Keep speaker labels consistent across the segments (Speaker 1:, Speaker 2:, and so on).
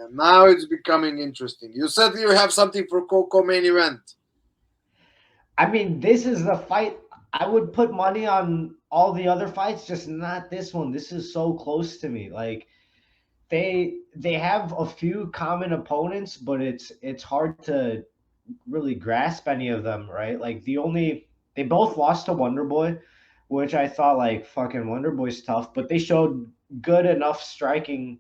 Speaker 1: And now it's becoming interesting. You said you have something for Coco main event.
Speaker 2: I mean, this is the fight. I would put money on all the other fights, just not this one. This is so close to me. Like they have a few common opponents, but it's hard to really grasp any of them, right? Like they both lost to Wonder Boy, which I thought like fucking Wonder Boy's tough, but they showed good enough striking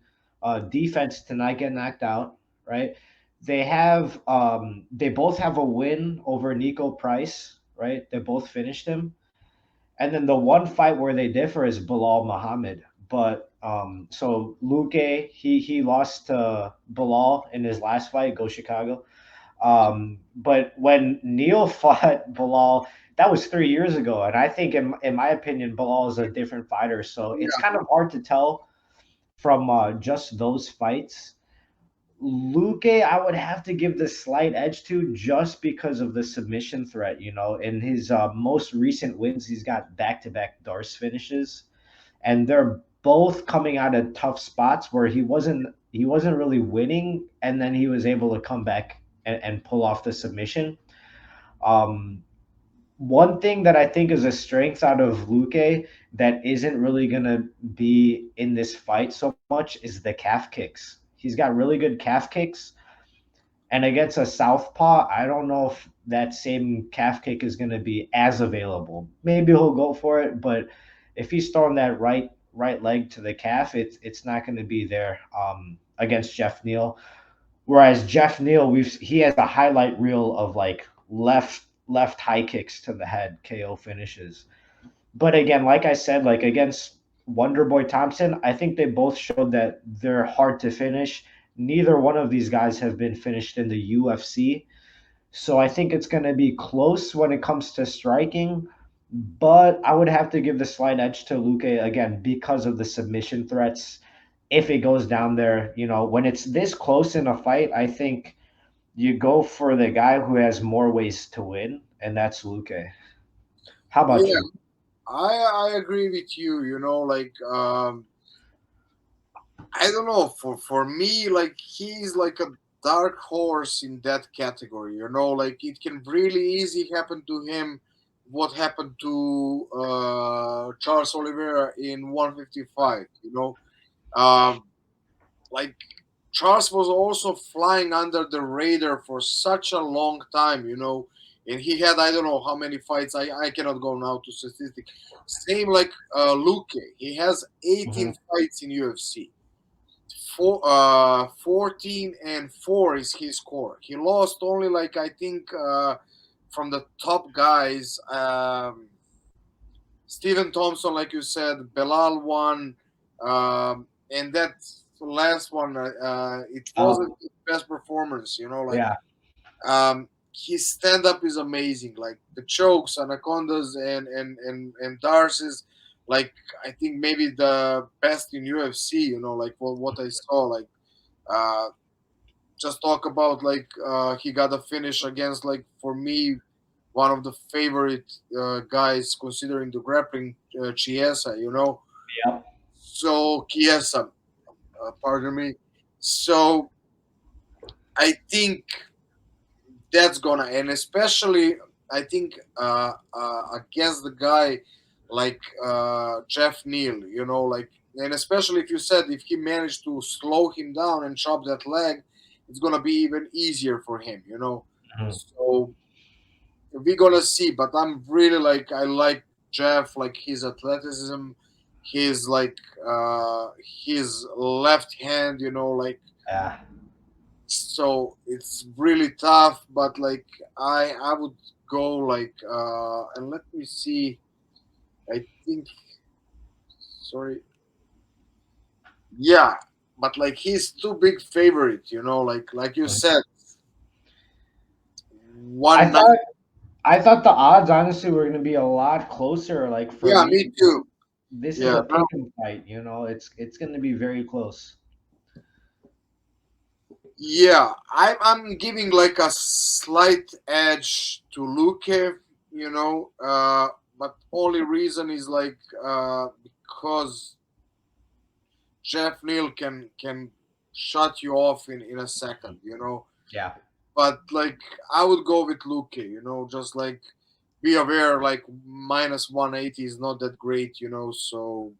Speaker 2: defense to not get knocked out, right? They both have a win over Nico Price, right? They both finished him. And then the one fight where they differ is Bilal Muhammad. But so Luque, he lost to Bilal in his last fight, Go Chicago. But when Neal fought Bilal, that was 3 years ago, and I think, in my opinion, Bilal is a different fighter. So it's
Speaker 1: Yeah,
Speaker 2: kind of hard to tell from just those fights. Luque, I would have to give the slight edge to just because of the submission threat. In his most recent wins, he's got back-to-back Darce finishes, and they're both coming out of tough spots where he wasn't really winning, and then he was able to come back and pull off the submission. Um, One thing that I think is a strength out of Luque that isn't really gonna be in this fight so much is the calf kicks. He's got really good calf kicks, and against a southpaw, I don't know if that same calf kick is gonna be as available. Maybe he'll go for it, but if he's throwing that right leg to the calf, it's not going to be there against Jeff Neal. Whereas Jeff Neal, he has a highlight reel of like left high kicks to the head KO finishes. But again, like I said, like against Wonderboy Thompson, I think they both showed that they're hard to finish. Neither one of these guys have been finished in the UFC. So I think it's going to be close when it comes to striking, but I would have to give the slight edge to Luque again because of the submission threats. If it goes down there, when it's this close in a fight, I think you go for the guy who has more ways to win, and that's Luque. How about
Speaker 1: yeah,
Speaker 2: you?
Speaker 1: I agree with you. I don't know. For me, like he's like a dark horse in that category. Like it can really easy happen to him. What happened to Charles Oliveira in 155? Um, like Charles was also flying under the radar for such a long time. And he had I don't know how many fights. I cannot go now to statistic. Same like Luque. He has 18
Speaker 2: Mhm.
Speaker 1: fights in UFC. 14 and 4 is his score. He lost only like I think from the top guys. Stephen Thompson, like you said, Belal won, and that last one, it wasn't
Speaker 2: Oh,
Speaker 1: his best performance. Like
Speaker 2: yeah.
Speaker 1: his stand up is amazing. Like the chokes, anacondas, and Darcy's, like I think maybe the best in UFC. Like what I saw, like uh, just talk about like he got a finish against like for me one of the favorite guys considering the grappling Chiesa,
Speaker 2: Yep.
Speaker 1: so Chiesa, pardon me. So I think that's gonna, and especially I think against the guy like Jeff Neal, like, and especially if you said if he managed to slow him down and chop that leg, it's gonna be even easier for him.
Speaker 2: Mhm.
Speaker 1: So we're gonna see, but I'm really like I like Jeff, like his athleticism, his like his left hand, like
Speaker 2: Yeah.
Speaker 1: so it's really tough, but like I would go like and let me see. I think sorry, yeah, but like he's too big favorite, like you said,
Speaker 2: I
Speaker 1: one night.
Speaker 2: thought I thought the odds honestly were going to be a lot closer. Like for
Speaker 1: Yeah,
Speaker 2: me,
Speaker 1: me too.
Speaker 2: this is
Speaker 1: Yeah,
Speaker 2: a pick 'em fight. It's going to be very close.
Speaker 1: yeah, I'm giving like a slight edge to Luque, but only reason is because Jeff Neal can shut you off in a second, you know.
Speaker 2: Yeah.
Speaker 1: But like I would go with Luque, you know, just like be aware like minus 180 is not that great, you know. So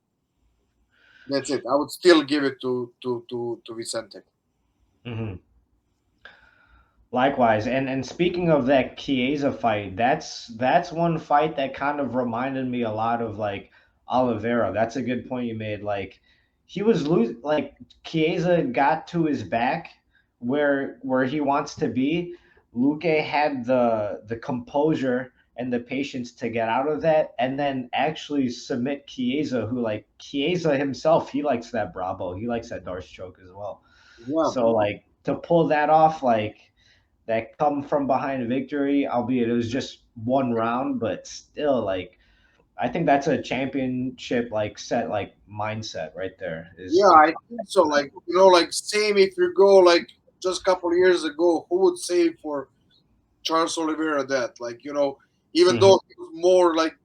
Speaker 1: that's it. I would still give it to Vicente.
Speaker 2: Hmm. Likewise, and speaking of that Chiesa fight, that's one fight that kind of reminded me a lot of like Oliveira. That's a good point you made. Like he was lose like Chiesa got to his back where he wants to be. Luque had the composure and the patience to get out of that and then actually submit Chiesa, who like Chiesa himself, he likes that Bravo. He likes that Darce choke as well.
Speaker 1: Yeah,
Speaker 2: So like to pull that off, like that come from behind victory, albeit it was just one round, but still like I think that's a championship like set like mindset right there
Speaker 1: yeah,
Speaker 2: is to
Speaker 1: I
Speaker 2: come
Speaker 1: think
Speaker 2: back
Speaker 1: so.
Speaker 2: from that.
Speaker 1: Like you know, like same if you go like just a couple of years ago, who would say for Charles Oliveira that like you know, even
Speaker 2: Hmm.
Speaker 1: though he was more like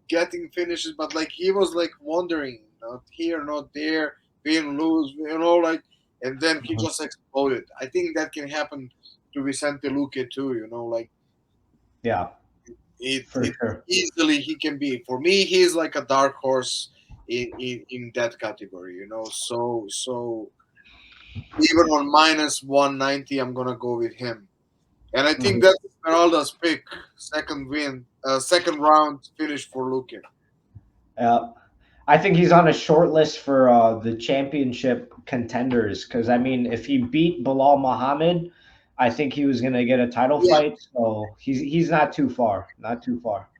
Speaker 1: getting finishes, but like he was like wandering, not here, not there, being loose, you know, like, and then he
Speaker 2: Hmm.
Speaker 1: just exploded. I think that can happen to Vicente Luque too, you know, like
Speaker 2: Yeah, for
Speaker 1: it
Speaker 2: sure.
Speaker 1: easily he can be. For me, he's like a dark horse in that category, you know. So even on minus 190, I'm gonna go with him. And I think
Speaker 2: Hmm.
Speaker 1: that's Esmeralda's pick. Second win, second round finish for Luque.
Speaker 2: Yeah. I think he's on a short list for the championship contenders because I mean, if he beat Bilal Muhammad, I think he was gonna get a title
Speaker 1: Yeah,
Speaker 2: fight. So he's not too far, not too far.